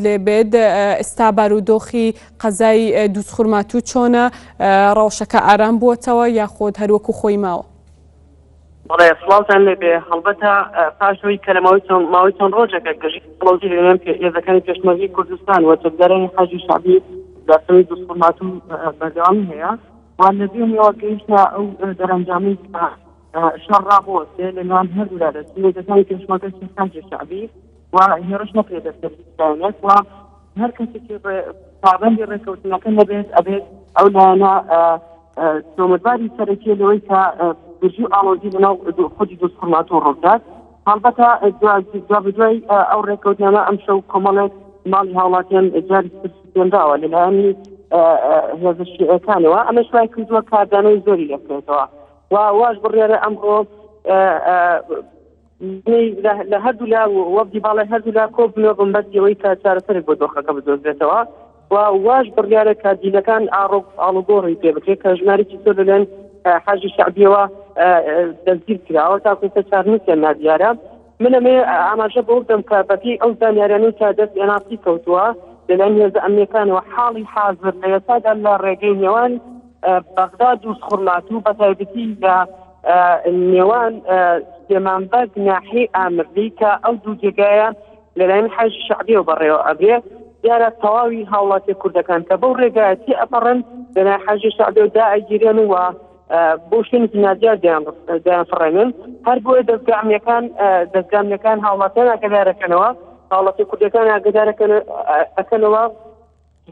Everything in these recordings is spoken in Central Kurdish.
لێ بێت ئێستا بارودۆخی قەزای دووسخورمات و چۆنە ڕەوشەکە ئارام بووەتەوە یاخۆت هەروەکو خۆی ماوە؟ بەڵێ سڵاوتان لێبێ هەڵبەتە پاشەوەی کە لە ماوەی چەند ڕۆژێکە گەشتی وڵاتی لەنێن هێزەکانی پێشمەرگی کوردستان و چەکدارانی حەجی شەعبی داستەوەی دووسخورمات و بەردەوامی هەیە وان لە دوێنێەوە گەیشتە ئەو دەرەنجامی شەڕ ڕابوەستێ لە نێوان هەردوولا هێزەکانی پێشمەرگەی حەجی شەعبی و هێرش نەکرێت دەستێت و هەر کەسێکی پابەندی ڕێکەوتنەکە نەبێت ئەبێت ئەو لایەنە تۆمەتباری سەرەکی لەوەی کە گرژی و ئاڵۆزی لەناو خودی دووسخورمات و ڕۆژدات هەڵبەتە دوای ئەو ڕێکەوتنانە ئەم شەو کۆمەڵێک ماڵی هاوڵاتیان جاری پێداوە لەلایەنی هێزە شیعەکانەوە ئەمە شوای کردووە کاردانەوەی زۆری لێ بکرێتەوە و واش بڕیارە ئەمڕۆ لە هەردوو لا وەفدی باڵای هەردوو لا کۆ بنەوە بەمبەستیەوەی کە چارەسەرێک بۆ دۆخەکە بدۆزرێتەوە و واش بڕیارە کە دیلەکان ئاڵوگۆڕی پێ بکرێت کە ژمارەی زۆر لەلایەن حەجی شەعبیەوە دەستگیر کراوە تاکو چارنووسیان نادیارە من ئەمێ ئاماژە بۆ بدەم کە بەپێی ئەو زانیاریانەی کە دەست ئێناسی کەوتووە لەلایەن هێزە ئەمریکانەوە حاڵی حاضر لە ئێستادا لە ڕێگەی نێوان بەغداد و دووسخورمات و بەتایبەتی لە نێوان سلێمانبەگ ناحیەی ئامردی کە ئەو دوو جێگایە لەلایەن حەجی شەعبیەوە بەڕێوە ئەبرێ دیارە تەواوی هاوڵاتی کوردەکان کە بەو ڕێگایەتی ئەپەڕن لەلایەن حەجی شەعبیەوە دائەگیرێن و بۆ شوێنێکی نادیار دەیانفڕێنن هەر بۆیە دەستگامنەکان هاوڵاتیان ئاگادارەکەنەوە هاوڵاتی کوردەکان ئاگادارەکەنەوە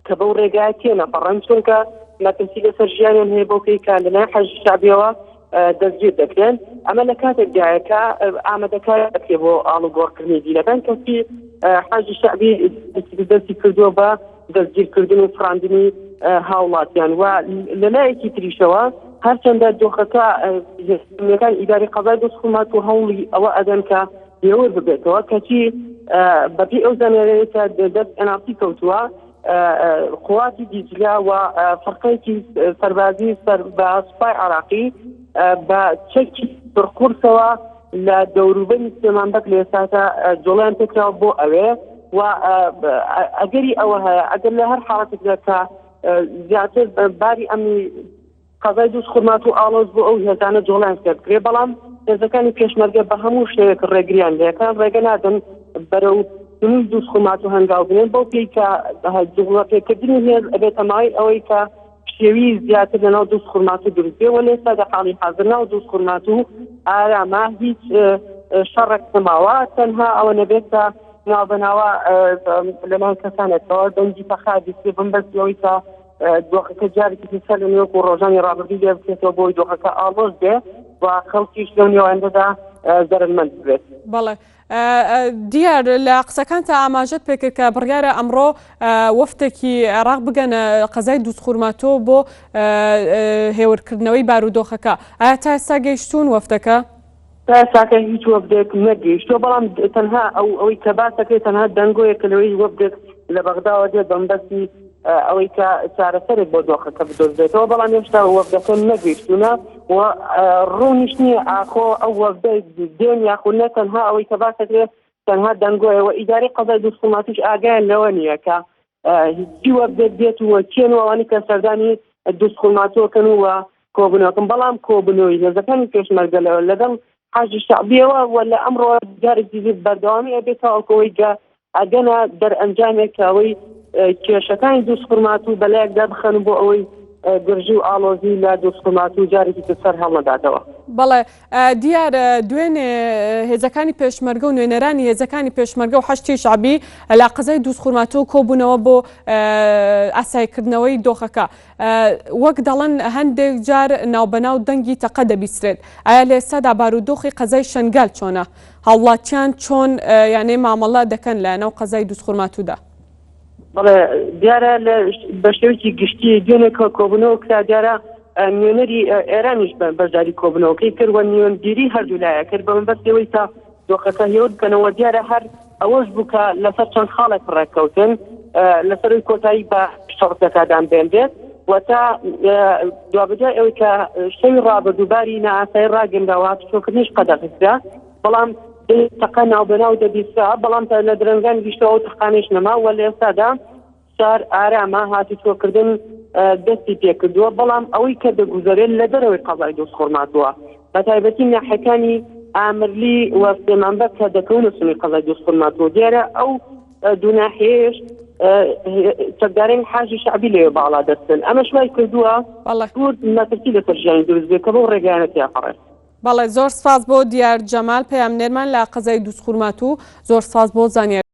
کە بەو ڕێگایە تێنەپەڕن چونکە مەترسی لەسەر ژیانیان هەیە بۆکەی کە لەلایەن حەجی شەعبیەوە دەستگیر دەکرێن ئەمە لە کاتێکدایە کە ئامادەکار دەکرێت بۆ ئاڵوگۆڕکردنی دیلەکان کەسی حەجی شەعبی دەستی کردووە بە دەستگیرکردن و فراندنی هاوڵاتیان و لەلایەکی تریشەوە هەرچەندە دۆخەکە هێزەکان ئیداری قەزای دووسخورمات و هەوڵی ئەوە ئەدەن کە لێوە ببێتەوە کەچی بەپێی ئەو زانیاریەی کە دەست ئێناسی کەوتووە قواتی دیجلا و فەرقەیەکی سەربازی بە سوپای عراقی بە چەکی پڕقورسەوە لە دەوروبەری سلێمانبەگ لە ئێستاکە جۆڵیان پێکراوە بۆ ئەوێ و ئەگەری ئەوە هەیە ئەگەر لە هەر حاڵەتێکدا کە زیاتر باری ئەمنی قەزای دووسخورمات و ئاڵۆز بۆ ئەو هێزانە جۆڵیان سەرکرێ بەڵام هێزەکانی پێشمەرگە بە هەموو شتێک ڕێگریان لەکان ڕێگە نادەن بەرەو دنیای دووسخورمات و هەنگاو بنێن بۆ پێی کە جوڵەتێکردنی هێز ئەبێتە مای ئەوەی کە شێوی زیاتر لەناو دووسخورمات و دروستبێەوە لێستا لە حاڵی حاضر ناو دووسخورمات و ئارامە هیچ شەڕێک نەماوە تەنها ئەوە نەبێت کە ناوبەناوە لەلایەن کەسانێکەوە دەنگی پەخادی پێ بمبەستەوەی کە دۆخەکە جارێکی سەر لە نێوەک و ڕۆژانی ڕابردوو لێ بکرێتەوە بۆی دۆخەکە ئاڵۆز بێ و خەڵکیش لەو نێوەندەدا زەرمەند بێت. بەڵێ دیار لە قسەکانتە ئاماژەت پێکرد کە بڕیارە ئەمڕۆ وەفتێکی عێراق بگەنە قەزای دووسخورماتۆ بۆ هێورکردنەوەی بارودۆخەکە ئایا تا ئێستا گەیشتون وەفتەکە؟ تا ئێستاکە هیچ وەفتێک نەگەیشتووە بەڵام تەنها ئەوەی کە باس دەکرێت تەنها دەنگۆیەکە لەوەی وەفتێک لە بەغداوە دێت بەمبەستی ئەوەی کە چارەسەرێک بۆ دۆخەکە بدۆزێتەوە بەڵام هێشتا وەفتەکە نەگەیشتوونە و ڕوونیش نییە ئاخۆ ئەو وەفتەی دێن یاخۆ نە تەنها ئەوەی کە باس دەکرێت تەنها دەنگۆیەوە ئیداری قەزای دووسخورماتیش ئاگایان لەوە نییە کە هیچی وەفتێک بێت و کێنەوەوانی کە سەردانی دووسخورماتۆکەن و کۆبنەوەکەن بەڵام کۆبنەوەی هێزەکانی پێشمەرگە لەگەڵ حەجی شەعبیەوە و لە ئەمڕۆ جارێکی بەردەوامی ئەبێتەوە ئەوکەوەی کە ئەگەنە دەرئەنجامێک کە ئەوەی کێشەکانی دووسخورمات و بەلایەکدا بخەن بۆ ئەوەی گرژی و ئاڵۆزی لە دووسخورمات و جارێکی سەر هەڵنەداتەوە. بەڵێ دیارە دوێنێ هێزەکانی پێشمەرگە و نوێنەرانی هێزەکانی پێشمەرگە و حەشتی شەعبی لە قەزای دووسخورمات و کۆبوونەوە بۆ ئاسایکردنەوەی دۆخەکە وەک دەڵێن هەندێک جار ناوبەناو دەنگی تەقە دەبیسترێت ئایا لە ئێستادا بارودۆخی قەزای شەنگال چۆنە هاوڵاتیان چۆن یانێ مامەڵە دەکەن لە ناو قەزای دووسخورماتوودا؟ بەڵێ دیارە بە شێوەیەکی گشتی دوێنێ کۆبوونەوە کرا دیارە نوێنەری ئێرانیش بەشداری کۆبوونەوەکەی کرد و نوێنبیری هەردوولایە کرد بە مەبەستەوەی تا دۆخەکە هێور بکەنەوە دیارە هەر ئەوەش بوو کە لەسەر چەند خاڵێک ڕێککەوتن لەسەروی کۆتایی بە شەڕەکەدان بێنبێت و تا دوابجای ئەوەی کە شەوی ڕابردووباری نائاسایی ڕاگەنداوە چۆکردنیش قەدەغیزرا بەڵام تەقە ناوبەناو دەبیستە بەڵام لە درەنگان گشتەوە تەقانیش نەما وە لە ئێستادا شار ئارامە هاتوچۆکردن دەستی پێکردووە بەڵام ئەوەی کە دەگوزارێت لە دەرەوەی قەزای دۆستخۆرماتوە بە تایبەتی ناحەکانی ئامرلی وە سلێمانبەر کە دەکەونە سنووی قەزای دۆستخۆرماتوە دیارە ئەو دوو ناحیەیەش چەکدارین حاجی شعبی لێ باڵا دەستن ئەمە شوای کردووە دوور مەترسی لەسەر ژیانی دروست بێت کە بەو ڕێگەیانە تیاپەڕێت. بەڵێ زۆر سپاس بۆ دیار جەمال پەیامنێرمان لە قەزای دۆستخورمات و زۆر سپاس بۆ زانیاری